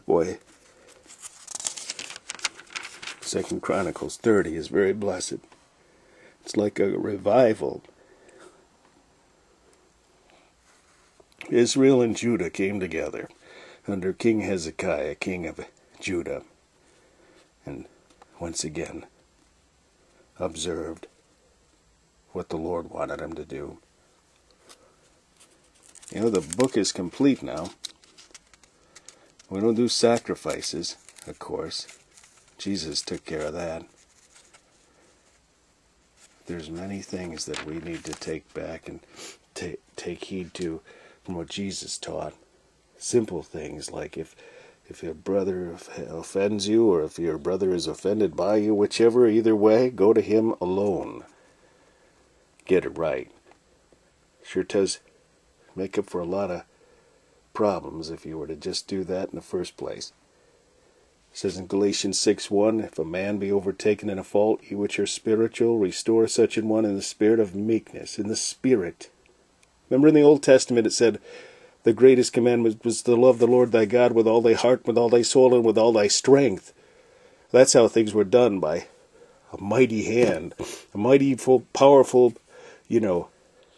Boy. 2 Chronicles 30 is very blessed. It's like a revival. Israel and Judah came together under King Hezekiah, king of Judah, and once again observed what the Lord wanted him to do. You know, the book is complete now. We don't do sacrifices, of course. Jesus took care of that. There's many things that we need to take back and take heed to from what Jesus taught. Simple things like if your brother offends you, or if your brother is offended by you, whichever, either way, go to him alone. Get it right. Sure does make up for a lot of problems if you were to just do that in the first place. It says in Galatians 6:1, if a man be overtaken in a fault, ye which are spiritual, restore such an one in the spirit of meekness, in the spirit. Remember in the Old Testament it said, the greatest commandment was to love the Lord thy God with all thy heart, with all thy soul, and with all thy strength. That's how things were done, by a mighty hand, a mighty, powerful,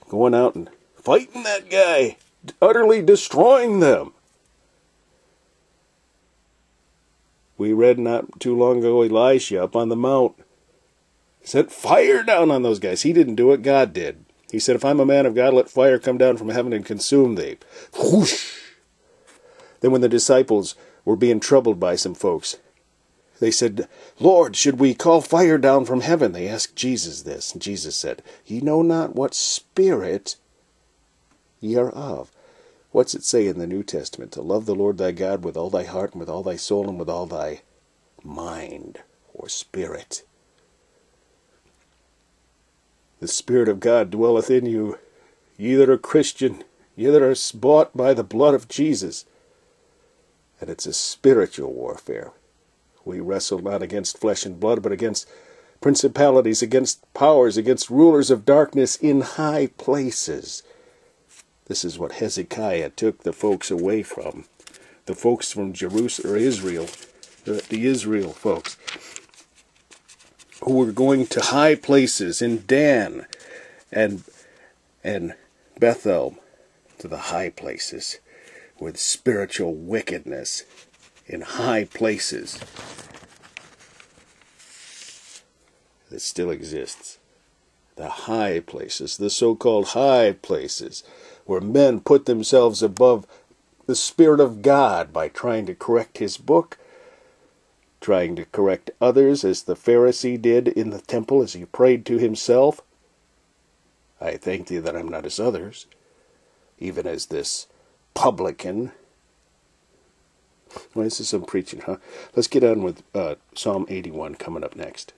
going out and fighting that guy, utterly destroying them. We read not too long ago Elisha up on the mount sent fire down on those guys. He didn't do it, God did. He said, if I'm a man of God, let fire come down from heaven and consume thee. Whoosh! Then when the disciples were being troubled by some folks, they said, Lord, should we call fire down from heaven? They asked Jesus this, and Jesus said, ye know not what spirit ye are of. What's it say in the New Testament? To love the Lord thy God with all thy heart, and with all thy soul, and with all thy mind, or spirit. The Spirit of God dwelleth in you, ye that are Christian, ye that are bought by the blood of Jesus. And it's a spiritual warfare. We wrestle not against flesh and blood, but against principalities, against powers, against rulers of darkness in high places. This is what Hezekiah took the folks away from. The folks from Jerusalem, or Israel, the Israel folks, who were going to high places in Dan and Bethel, to the high places with spiritual wickedness in high places that still exists. The high places, the so-called high places, where men put themselves above the Spirit of God by trying to correct His book, trying to correct others, as the Pharisee did in the temple as he prayed to himself. I thank thee that I'm not as others, even as this publican. Well, this is some preaching, huh? Let's get on with Psalm 81 coming up next.